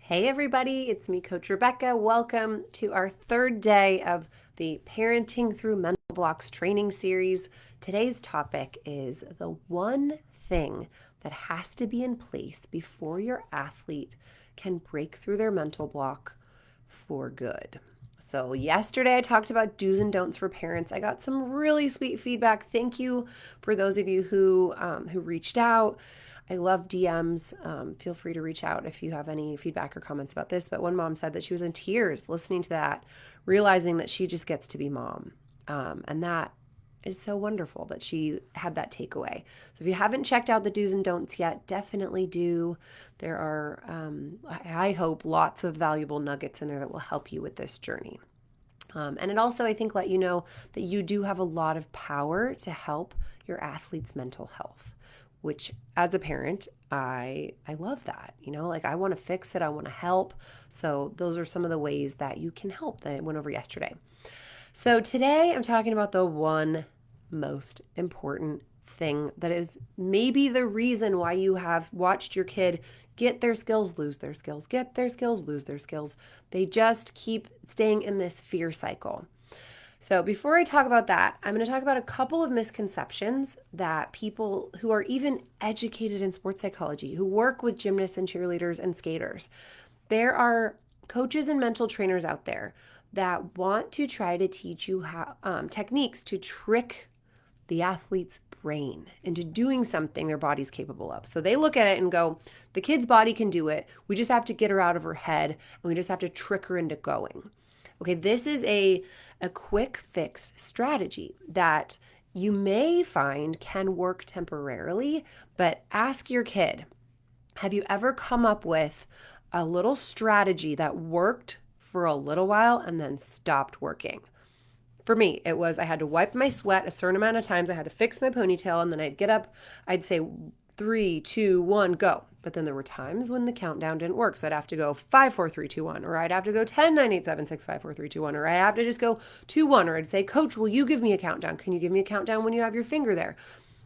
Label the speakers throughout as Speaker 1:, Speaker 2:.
Speaker 1: Hey everybody, it's me, Coach Rebecca. Welcome to our third day of the Parenting Through Mental Blocks training series. Today's topic is the one thing that has to be in place before your athlete can break through their mental block for good. So yesterday I talked about do's and don'ts for parents. I got some really sweet feedback. Thank you for those of you who reached out. I love DMs. Feel free to reach out if you have any feedback or comments about this. But one mom said that she was in tears listening to that, realizing that she just gets to be mom. And that is so wonderful that she had that takeaway. So if you haven't checked out the do's and don'ts yet, definitely do. There are, I hope, lots of valuable nuggets in there that will help you with this journey. And it also, I think, let you know that you do have a lot of power to help your athlete's mental health, which as a parent, I love that. Like I want to fix it, I want to help. So those are some of the ways that you can help that I went over yesterday. So today I'm talking about the one most important thing that is maybe the reason why you have watched your kid get their skills, lose their skills, get their skills, lose their skills. They just keep staying in this fear cycle. So before I talk about that, I'm going to talk about a couple of misconceptions that people who are even educated in sports psychology, who work with gymnasts and cheerleaders and skaters, there are coaches and mental trainers out there that want to try to teach you how techniques to trick the athlete's brain into doing something their body's capable of. So they look at it and go, the kid's body can do it. We just have to get her out of her head and we just have to trick her into going. Okay, this is a quick fix strategy that you may find can work temporarily, but ask your kid, have you ever come up with a little strategy that worked for a little while and then stopped working? For me, it was I had to wipe my sweat a certain amount of times. I had to fix my ponytail, and then I'd get up. I'd say 3, 2, 1, go. But then there were times when the countdown didn't work. So I'd have to go 5, 4, 3, 2, 1, or I'd have to go 10, 9, 8, 7, 6, 5, 4, 3, 2, 1, or I'd have to just go 2, 1, or I'd say, Coach, will you give me a countdown? Can you give me a countdown when you have your finger there?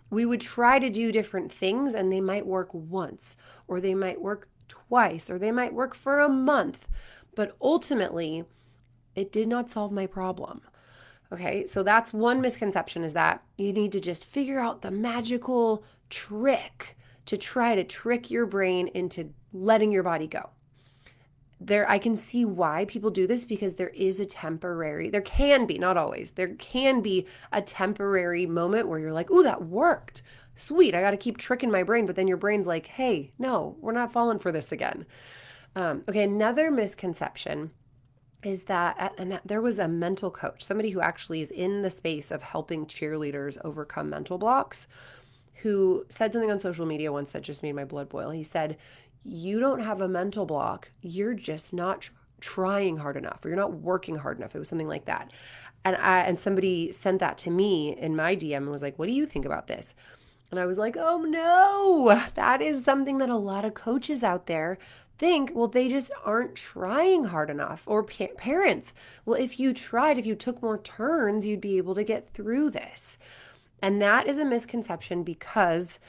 Speaker 1: We would try to do different things, and they might work once, or they might work twice, or they might work for a month. But ultimately, it did not solve my problem. Okay, so that's one misconception, is that you need to just figure out the magical trick to try to trick your brain into letting your body go. I can see why people do this, because there can be, not always, there can be a temporary moment where you're like, ooh, that worked. Sweet, I got to keep tricking my brain. But then your brain's like, hey, no, we're not falling for this again. Okay, another misconception is that, and there was a mental coach, somebody who actually is in the space of helping cheerleaders overcome mental blocks, who said something on social media once that just made my blood boil. He said, you don't have a mental block, you're just not trying hard enough, or you're not working hard enough. It was something like that. And somebody sent that to me in my DM and was like, what do you think about this? And I was like, oh no, that is something that a lot of coaches out there think, well, they just aren't trying hard enough. Or parents, well, if you took more turns, you'd be able to get through this. And that is a misconception, because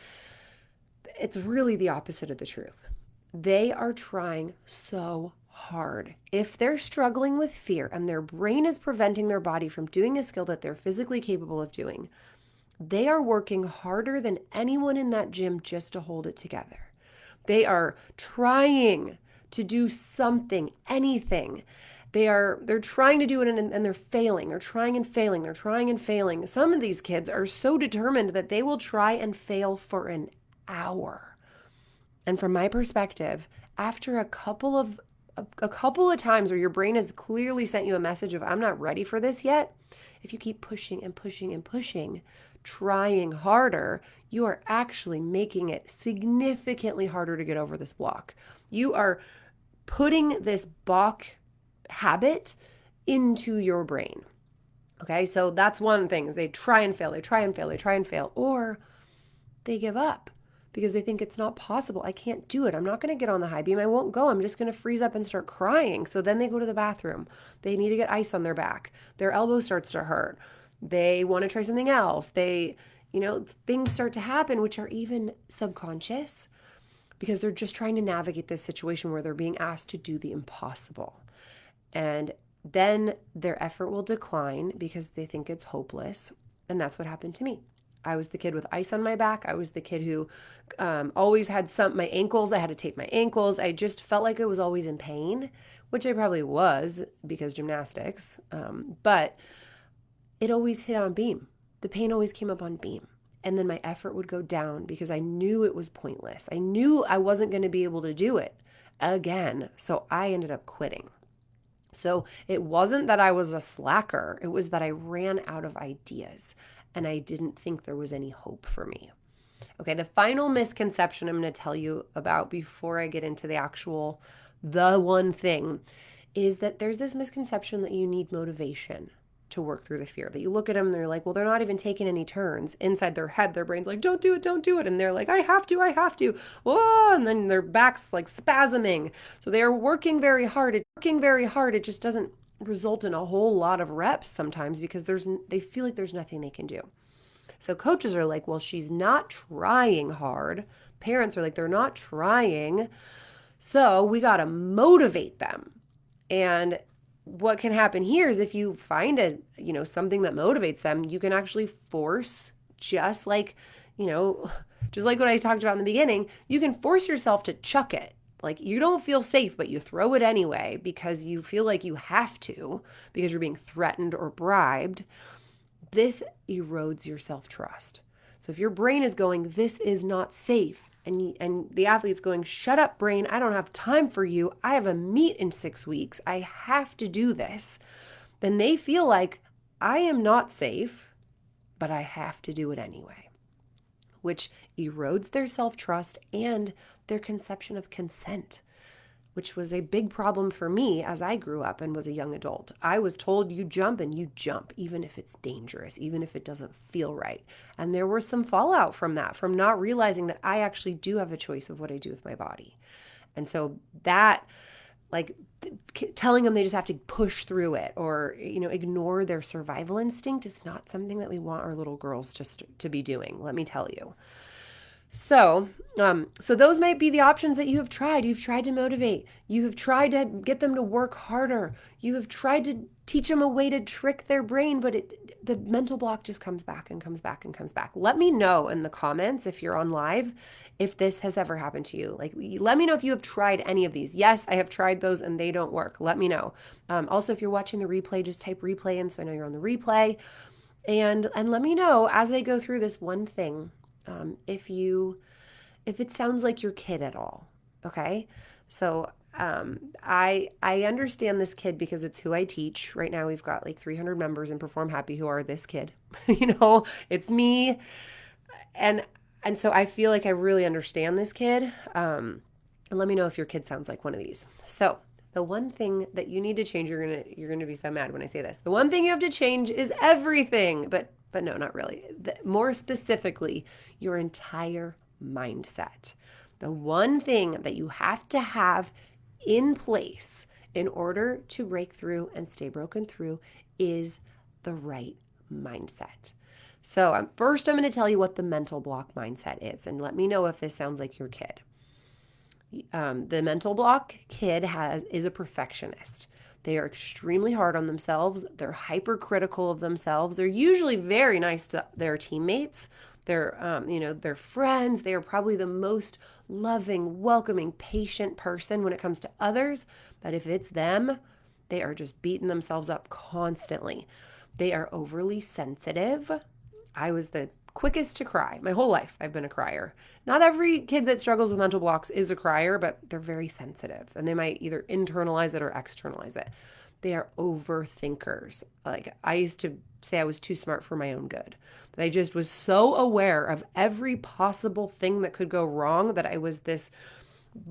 Speaker 1: it's really the opposite of the truth. They are trying so hard. If they're struggling with fear and their brain is preventing their body from doing a skill that they're physically capable of doing, they are working harder than anyone in that gym just to hold it together. They are trying to do something, anything. They're trying to do it and they're failing. They're trying and failing. They're trying and failing. Some of these kids are so determined that they will try and fail for an hour. And from my perspective, after a couple of times where your brain has clearly sent you a message of, I'm not ready for this yet, if you keep pushing and pushing and pushing, trying harder, you are actually making it significantly harder to get over this block. You are putting this block habit into your brain. Okay, so that's one thing, is they try and fail, they try and fail, they try and fail, or they give up because they think it's not possible. I can't do it. I'm not going to get on the high beam. I won't go. I'm just going to freeze up and start crying. So then they go to the bathroom. They need to get ice on their back. Their elbow starts to hurt. They want to try something else. Things start to happen, which are even subconscious, because they're just trying to navigate this situation where they're being asked to do the impossible. And then their effort will decline because they think it's hopeless. And that's what happened to me. I was the kid with ice on my back. I was the kid who always had my ankles. I had to tape my ankles. I just felt like I was always in pain, which I probably was because gymnastics. But it always hit on beam. The pain always came up on beam. And then my effort would go down because I knew it was pointless. I knew I wasn't going to be able to do it again. So I ended up quitting. So it wasn't that I was a slacker. It was that I ran out of ideas and I didn't think there was any hope for me. Okay, the final misconception I'm going to tell you about before I get into the one thing, is that there's this misconception that you need motivation to work through the fear. That you look at them and they're like, well, they're not even taking any turns. Inside their head, their brain's like, don't do it, don't do it. And they're like, I have to. Whoa, and then their back's like spasming. So they are working very hard. It just doesn't result in a whole lot of reps sometimes because they feel like there's nothing they can do. So coaches are like, well, she's not trying hard. Parents are like, they're not trying. So we got to motivate them. And what can happen here is if you find something that motivates them, you can actually force, just like what I talked about in the beginning, you can force yourself to chuck it. Like you don't feel safe, but you throw it anyway because you feel like you have to, because you're being threatened or bribed. This erodes your self-trust. So if your brain is going, this is not safe, and the athlete's going, shut up, brain, I don't have time for you. I have a meet in 6 weeks. I have to do this. Then they feel like I am not safe, but I have to do it anyway, which erodes their self-trust and their conception of consent, which was a big problem for me as I grew up and was a young adult. I was told you jump and you jump, even if it's dangerous, even if it doesn't feel right. And there was some fallout from that, from not realizing that I actually do have a choice of what I do with my body. And so that, like, telling them they just have to push through it or, ignore their survival instinct is not something that we want our little girls to be doing, let me tell you. So those might be the options that you have tried. You've tried to motivate. You have tried to get them to work harder. You have tried to teach them a way to trick their brain, but the mental block just comes back and comes back and comes back. Let me know in the comments if you're on live, if this has ever happened to you. Like, let me know if you have tried any of these. Yes, I have tried those and they don't work. Let me know. Also, if you're watching the replay, just type replay in so I know you're on the replay. And let me know as I go through this one thing, if it sounds like your kid at all. Okay. So, I understand this kid because it's who I teach. Right now we've got like 300 members in Perform Happy who are this kid. It's me. And so I feel like I really understand this kid. And let me know if your kid sounds like one of these. So the one thing that you need to change, you're going to be so mad when I say this. The one thing you have to change is everything, but no, not really. More specifically, your entire mindset. The one thing that you have to have in place in order to break through and stay broken through is the right mindset. So first, I'm going to tell you what the mental block mindset is, and let me know if this sounds like your kid. The mental block kid is a perfectionist. They are extremely hard on themselves. They're hypercritical of themselves. They're usually very nice to their teammates. Their friends. They are probably the most loving, welcoming, patient person when it comes to others. But if it's them, they are just beating themselves up constantly. They are overly sensitive. I was the quickest to cry. My whole life, I've been a crier. Not every kid that struggles with mental blocks is a crier, but they're very sensitive and they might either internalize it or externalize it. They are overthinkers. Like, I used to say I was too smart for my own good. That I just was so aware of every possible thing that could go wrong that I was this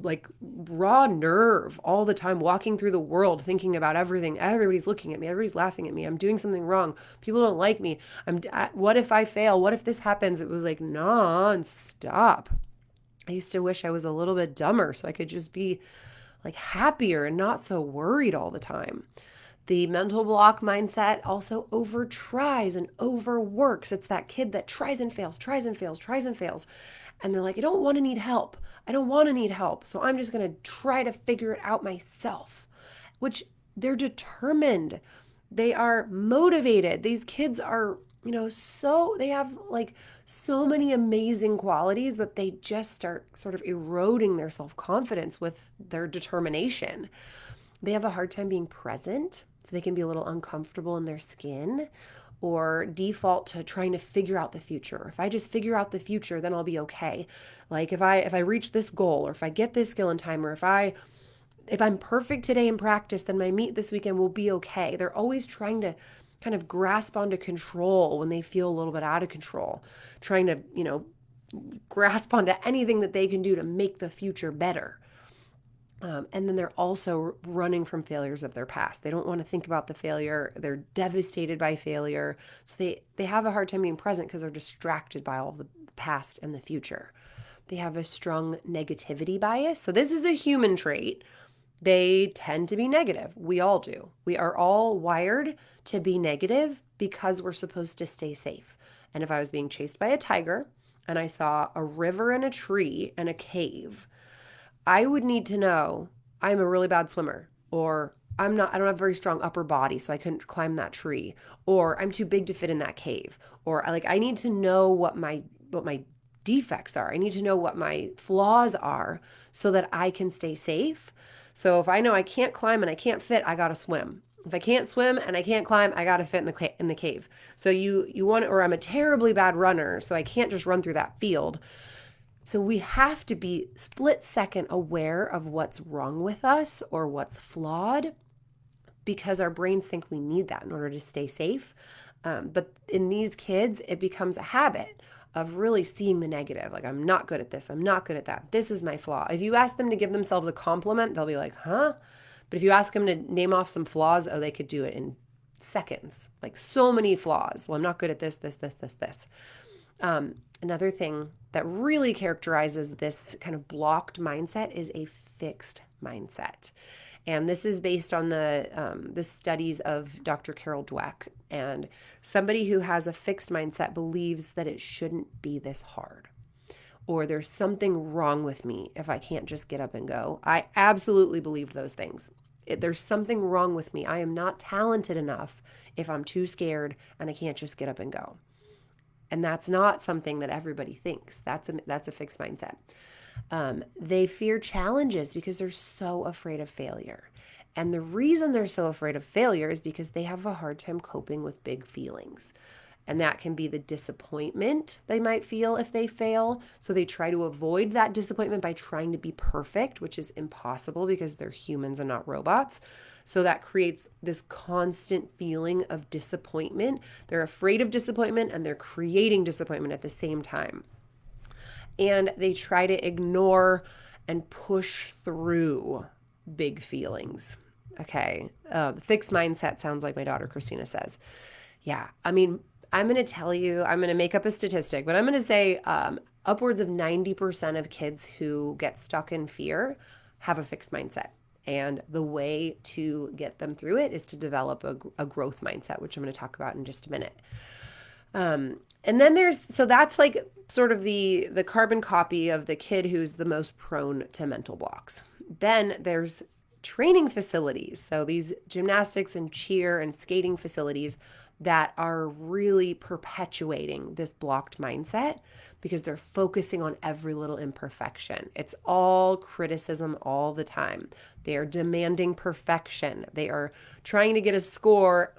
Speaker 1: like raw nerve all the time, walking through the world thinking about everything. Everybody's looking at me, everybody's laughing at me, I'm doing something wrong, people don't like me, what if I fail, what if this happens? It was like non-stop. I used to wish I was a little bit dumber so I could just be like happier and not so worried all the time. The mental block mindset also over tries and overworks. It's that kid that tries and fails. And they're like, I don't want to need help. I don't want to need help. So I'm just going to try to figure it out myself, which they're determined. They are motivated. These kids are, so they have like so many amazing qualities, but they just start sort of eroding their self confidence with their determination. They have a hard time being present, so they can be a little uncomfortable in their skin or default to trying to figure out the future. If I just figure out the future, then I'll be okay. Like if I reach this goal, or if I get this skill in time, or if I'm perfect today in practice, then my meet this weekend will be okay. They're always trying to kind of grasp onto control when they feel a little bit out of control, trying to, grasp onto anything that they can do to make the future better. And then they're also running from failures of their past. They don't want to think about the failure. They're devastated by failure. So they have a hard time being present because they're distracted by all the past and the future. They have a strong negativity bias. So this is a human trait. They tend to be negative. We all do. We are all wired to be negative because we're supposed to stay safe. And if I was being chased by a tiger and I saw a river and a tree and a cave, I would need to know I'm a really bad swimmer, or I don't have a very strong upper body, so I couldn't climb that tree, or I'm too big to fit in that cave, or I need to know what my defects are. I need to know what my flaws are so that I can stay safe. So if I know I can't climb and I can't fit, I got to swim. If I can't swim and I can't climb, I got to fit in the cave. So you want, or I'm a terribly bad runner, so I can't just run through that field. So we have to be split second aware of what's wrong with us or what's flawed, because our brains think we need that in order to stay safe. But in these kids, it becomes a habit of really seeing the negative. Like, I'm not good at this. I'm not good at that. This is my flaw. If you ask them to give themselves a compliment, they'll be like, huh? But if you ask them to name off some flaws, oh, they could do it in seconds. Like, so many flaws. Well, I'm not good at this. Another thing that really characterizes this kind of blocked mindset is a fixed mindset. And this is based on the studies of Dr. Carol Dweck. And somebody who has a fixed mindset believes that it shouldn't be this hard, or there's something wrong with me if I can't just get up and go. I absolutely believed those things. There's something wrong with me. I am not talented enough if I'm too scared and I can't just get up and go. And that's not something that everybody thinks. That's a fixed mindset. They fear challenges because they're so afraid of failure. And the reason they're so afraid of failure is because they have a hard time coping with big feelings. And that can be the disappointment they might feel if they fail. So they try to avoid that disappointment by trying to be perfect, which is impossible because they're humans and not robots. So that creates this constant feeling of disappointment. They're afraid of disappointment and they're creating disappointment at the same time. And they try to ignore and push through big feelings. Okay. Fixed mindset sounds like my daughter Christina says. Yeah. I mean, I'm going to tell you, I'm going to make up a statistic, but I'm going to say upwards of 90% of kids who get stuck in fear have a fixed mindset. And the way to get them through it is to develop a growth mindset, which I'm going to talk about in just a minute. And then so that's like sort of the carbon copy of the kid who's the most prone to mental blocks. Then there's training facilities. So these gymnastics and cheer and skating facilities that are really perpetuating this blocked mindset because they're focusing on every little imperfection. It's all criticism all the time. They are demanding perfection. They are trying to get a score,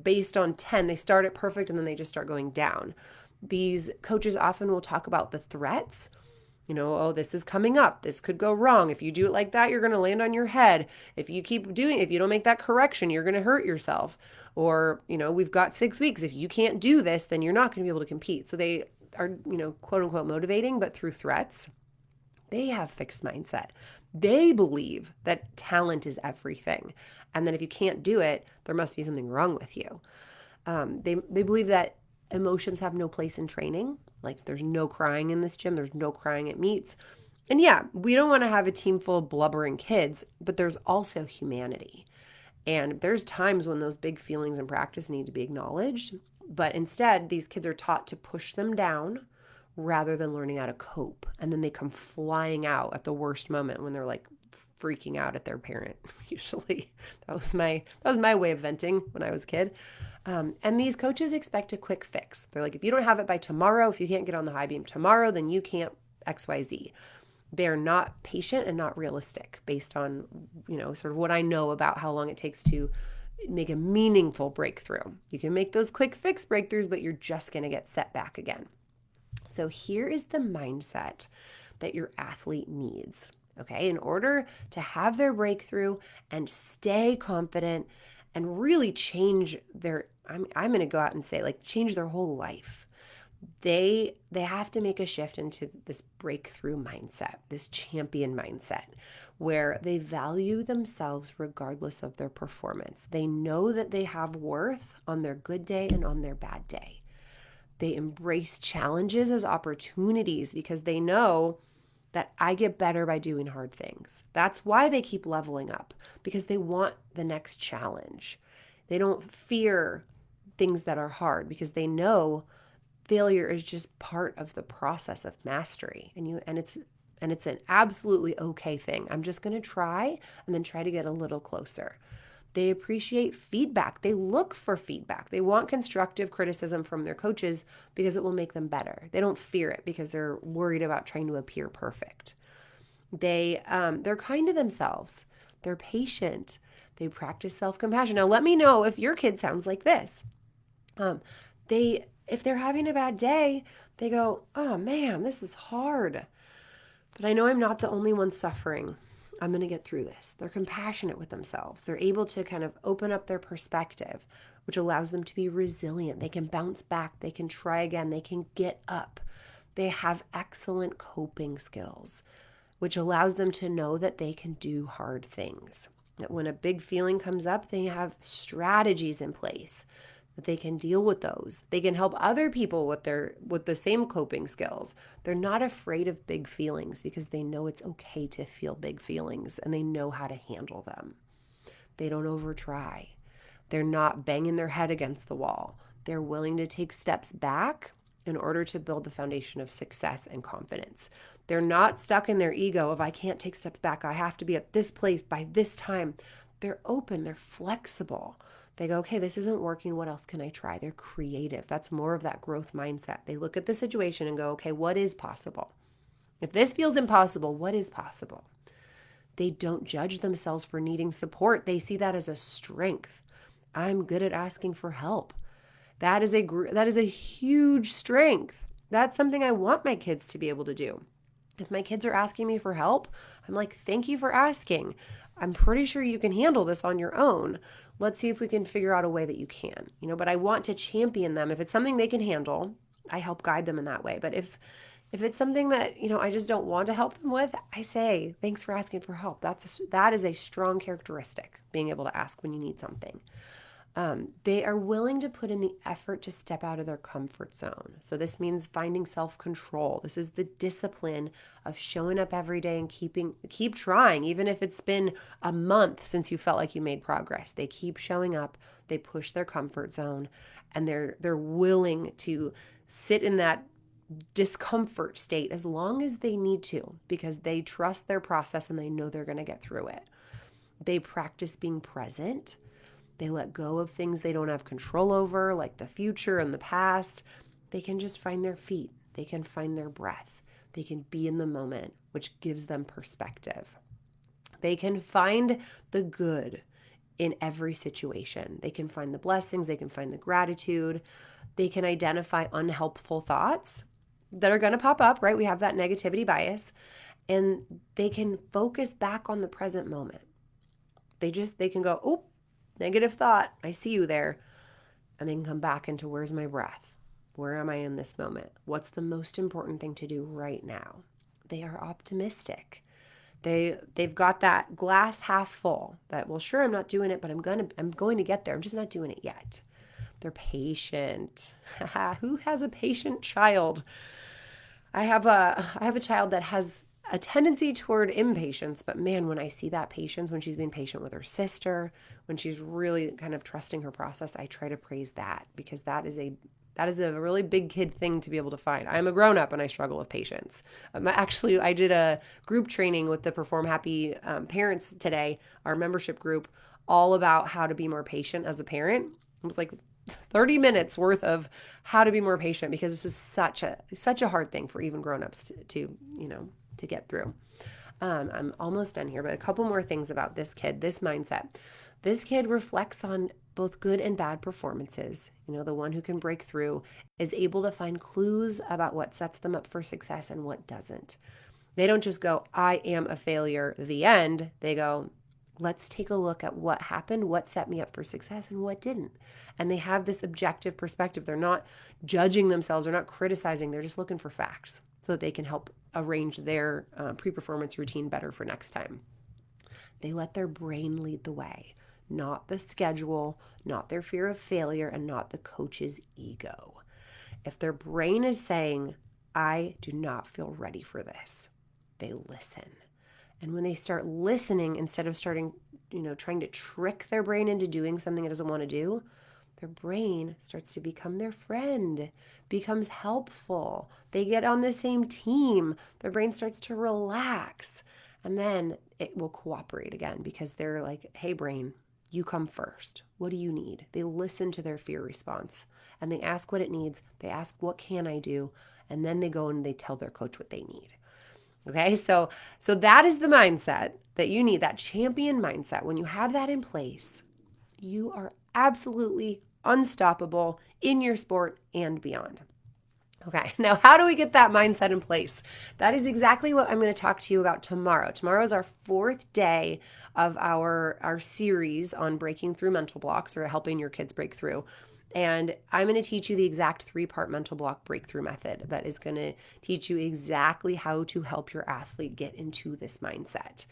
Speaker 1: based on 10. They start at perfect and then they just start going down. These coaches often will talk about the threats. Oh, this is coming up. This could go wrong. If you do it like that, you're going to land on your head. If you don't make that correction, you're going to hurt yourself. Or, we've got 6 weeks. If you can't do this, then you're not going to be able to compete. So they are, quote unquote motivating, but through threats. They have fixed mindset. They believe that talent is everything. And then if you can't do it, there must be something wrong with you. They believe that emotions have no place in training. Like, there's no crying in this gym. There's no crying at meets. And yeah, we don't want to have a team full of blubbering kids, but there's also humanity. And there's times when those big feelings in practice need to be acknowledged. But instead, these kids are taught to push them down rather than learning how to cope. And then they come flying out at the worst moment when they're like freaking out at their parent. Usually that was my way of venting when I was a kid. And these coaches expect a quick fix. They're like, if you don't have it by tomorrow, if you can't get on the high beam tomorrow, then you can't XYZ. They're not patient and not realistic based on, sort of what I know about how long it takes to make a meaningful breakthrough. You can make those quick fix breakthroughs, but you're just going to get set back again. So here is the mindset that your athlete needs. Okay, in order to have their breakthrough and stay confident and really change I'm going to go out and say, like, change their whole life. They have to make a shift into this breakthrough mindset, this champion mindset, where they value themselves regardless of their performance. They know that they have worth on their good day and on their bad day. They embrace challenges as opportunities because they know that I get better by doing hard things. That's why they keep leveling up, because they want the next challenge. They don't fear things that are hard because they know failure is just part of the process of mastery. And it's an absolutely okay thing. I'm just going to try and then try to get a little closer. They appreciate feedback. They look for feedback. They want constructive criticism from their coaches because it will make them better. They don't fear it because they're worried about trying to appear perfect. They're kind to themselves. They're patient. They practice self-compassion. Now, let me know if your kid sounds like this. If they're having a bad day, they go, oh man, this is hard. But I know I'm not the only one suffering. I'm going to get through this. They're compassionate with themselves. They're able to kind of open up their perspective, which allows them to be resilient. They can bounce back. They can try again. They can get up. They have excellent coping skills, which allows them to know that they can do hard things. That when a big feeling comes up, they have strategies in place that they can deal with those. They can help other people with the same coping skills. They're not afraid of big feelings because they know it's okay to feel big feelings and they know how to handle them. They don't overtry. They're not banging their head against the wall. They're willing to take steps back in order to build the foundation of success and confidence. They're not stuck in their ego of, I can't take steps back. I have to be at this place by this time. They're open. They're flexible. They go, okay, this isn't working. What else can I try? They're creative. That's more of that growth mindset. They look at the situation and go, okay, what is possible? If this feels impossible, what is possible? They don't judge themselves for needing support. They see that as a strength. I'm good at asking for help. That is a huge strength. That's something I want my kids to be able to do. If my kids are asking me for help, I'm like, thank you for asking. I'm pretty sure you can handle this on your own. Let's see if we can figure out a way that you can, but I want to champion them. If it's something they can handle, I help guide them in that way. But if it's something that, I just don't want to help them with, I say, thanks for asking for help. That is a strong characteristic, being able to ask when you need something. They are willing to put in the effort to step out of their comfort zone. So this means finding self-control. This is the discipline of showing up every day and keep trying, even if it's been a month since you felt like you made progress. They keep showing up, they push their comfort zone, and they're willing to sit in that discomfort state as long as they need to, because they trust their process and they know they're going to get through it. They practice being present. They let go of things they don't have control over, like the future and the past. They can just find their feet. They can find their breath. They can be in the moment, which gives them perspective. They can find the good in every situation. They can find the blessings. They can find the gratitude. They can identify unhelpful thoughts that are going to pop up, right? We have that negativity bias, and they can focus back on the present moment. They can go, oh, negative thought, I see you there. And then come back into, where's my breath? Where am I in this moment? What's the most important thing to do right now? They are optimistic. They've got that glass half full that, well, sure, I'm not doing it, but I'm going to get there. I'm just not doing it yet. They're patient. Who has a patient child? I have a child that has a tendency toward impatience, but man, when I see that patience, when she's being patient with her sister, when she's really kind of trusting her process, I try to praise that, because that is That is a really big kid thing to be able to find. I'm a grown up and I struggle with patience. Actually, I did a group training with the Perform Happy parents today, our membership group, all about how to be more patient as a parent. It was like 30 minutes worth of how to be more patient, because this is such a hard thing for even grown-ups to get through. I'm almost done here, but a couple more things about this kid, this mindset. This kid reflects on both good and bad performances. The one who can break through is able to find clues about what sets them up for success and what doesn't. They don't just go, I am a failure, the end. They go, let's take a look at what happened, what set me up for success, and what didn't. And they have this objective perspective. They're not judging themselves, they're not criticizing, they're just looking for facts so that they can help arrange their pre-performance routine better for next time. They let their brain lead the way, not the schedule, not their fear of failure, and not the coach's ego. If their brain is saying, I do not feel ready for this, they listen. And when they start listening, instead of trying to trick their brain into doing something it doesn't want to do, their brain starts to become their friend, becomes helpful. They get on the same team. Their brain starts to relax. And then it will cooperate again, because they're like, hey, brain, you come first. What do you need? They listen to their fear response and they ask what it needs. They ask, what can I do? And then they go and they tell their coach what they need. Okay, so that is the mindset that you need, that champion mindset. When you have that in place, you are absolutely unstoppable in your sport and beyond. Okay, now how do we get that mindset in place? That is exactly what I'm going to talk to you about tomorrow. Tomorrow is our 4th day of our series on breaking through mental blocks, or helping your kids break through. And I'm going to teach you the exact 3-part mental block breakthrough method that is going to teach you exactly how to help your athlete get into this mindset.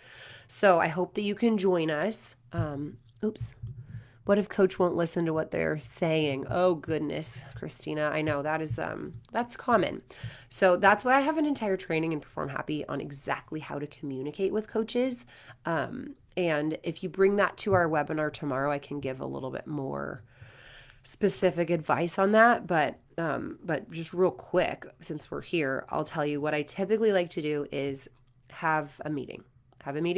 Speaker 1: So I hope that you can join us. What if coach won't listen to what they're saying? Oh goodness, Christina, I know that's common. So that's why I have an entire training in Perform Happy on exactly how to communicate with coaches. And if you bring that to our webinar tomorrow, I can give a little bit more specific advice on that, but just real quick, since we're here, I'll tell you what I typically like to do is have a meeting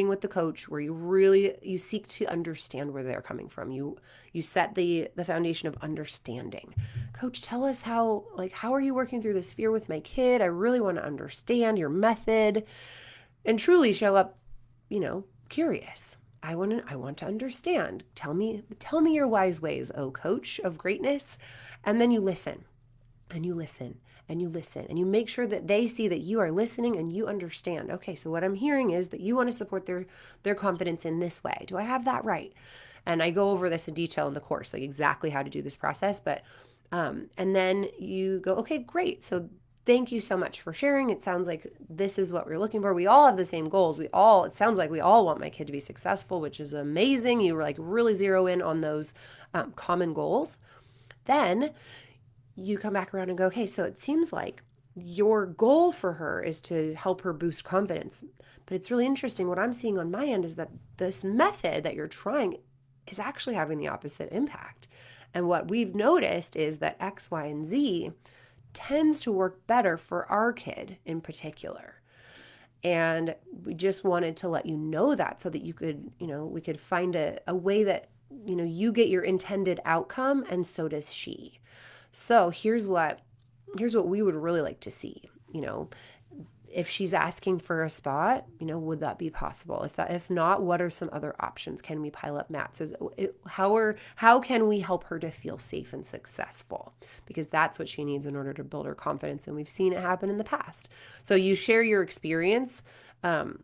Speaker 1: with the coach where you seek to understand where they're coming from. You set the foundation of understanding. Coach, tell us how are you working through this fear with my kid? I really want to understand your method, and truly show up, curious. I want to understand. Tell me your wise ways, oh coach of greatness. And then you listen and you listen and you listen and you make sure that they see that you are listening and you understand. Okay, so what I'm hearing is that you want to support their confidence in this way. Do I have that right? And I go over this in detail in the course, like exactly how to do this process. But and then you go, okay, great. So thank you so much for sharing. It sounds like this is what we're looking for. We all have the same goals. It sounds like we all want my kid to be successful, which is amazing. You really zero in on those common goals. Then you come back around and go, okay, so it seems like your goal for her is to help her boost confidence. But it's really interesting. What I'm seeing on my end is that this method that you're trying is actually having the opposite impact. And what we've noticed is that X, Y, and Z tends to work better for our kid in particular. And we just wanted to let you know that, so that you could, we could find a way that, you get your intended outcome and so does she. So here's what we would really like to see. If she's asking for a spot, would that be possible? If not, what are some other options? Can we pile up mats? How can we help her to feel safe and successful? Because that's what she needs in order to build her confidence. And we've seen it happen in the past. So you share your experience, and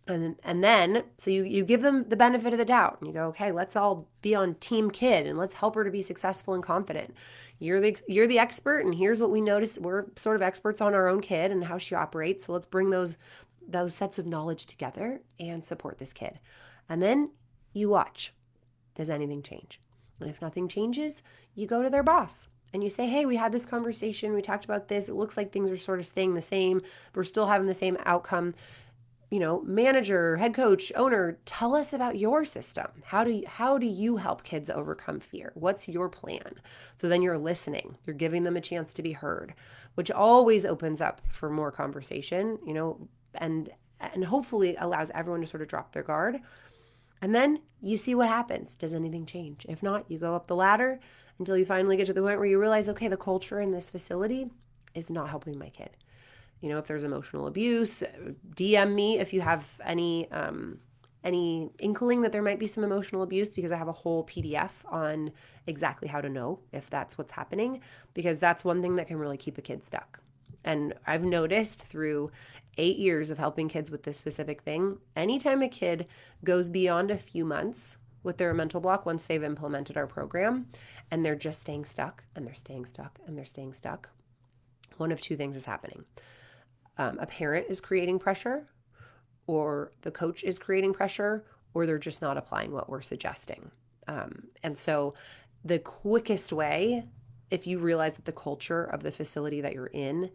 Speaker 1: then so you give them the benefit of the doubt and you go, okay, let's all be on team kid and let's help her to be successful and confident. You're the expert, and here's what we noticed. We're sort of experts on our own kid and how she operates. So let's bring those sets of knowledge together and support this kid. And then you watch. Does anything change? And if nothing changes, you go to their boss and you say, hey, we had this conversation. We talked about this. It looks like things are sort of staying the same. We're still having the same outcome. manager, head coach, owner, tell us about your system. How do you help kids overcome fear? What's your plan? So then you're listening. You're giving them a chance to be heard, which always opens up for more conversation, and hopefully allows everyone to sort of drop their guard. And then you see what happens. Does anything change? If not, you go up the ladder until you finally get to the point where you realize, okay, the culture in this facility is not helping my kid. If there's emotional abuse, DM me if you have any inkling that there might be some emotional abuse, because I have a whole PDF on exactly how to know if that's what's happening, because that's one thing that can really keep a kid stuck. And I've noticed through 8 years of helping kids with this specific thing, anytime a kid goes beyond a few months with their mental block, once they've implemented our program and they're just staying stuck and they're staying stuck and they're staying stuck, one of two things is happening. A parent is creating pressure, or the coach is creating pressure, or they're just not applying what we're suggesting. And so the quickest way, if you realize that the culture of the facility that you're in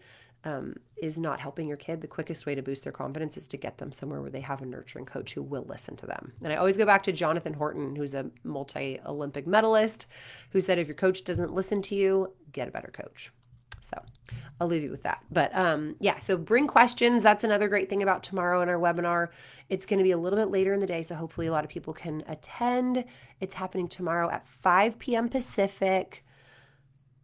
Speaker 1: is not helping your kid, the quickest way to boost their confidence is to get them somewhere where they have a nurturing coach who will listen to them. And I always go back to Jonathan Horton, who's a multi-Olympic medalist, who said, if your coach doesn't listen to you, get a better coach. So I'll leave you with that. But so bring questions. That's another great thing about tomorrow in our webinar. It's going to be a little bit later in the day, so hopefully a lot of people can attend. It's happening tomorrow at 5 p.m. Pacific,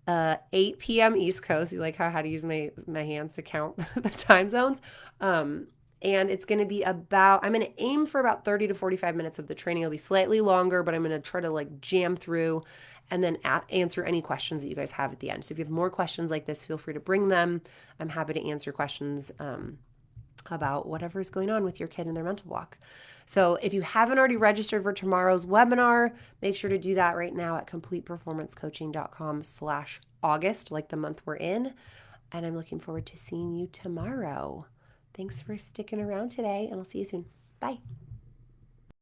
Speaker 1: 8 p.m. East Coast. You like how to use my hands to count the time zones. And it's going to be I'm going to aim for about 30 to 45 minutes of the training. It'll be slightly longer, but I'm going to try to jam through and then answer any questions that you guys have at the end. So if you have more questions like this, feel free to bring them. I'm happy to answer questions about whatever's going on with your kid and their mental block. So if you haven't already registered for tomorrow's webinar, make sure to do that right now at completeperformancecoaching.com/August, like the month we're in. And I'm looking forward to seeing you tomorrow. Thanks for sticking around today, and I'll see you soon. Bye.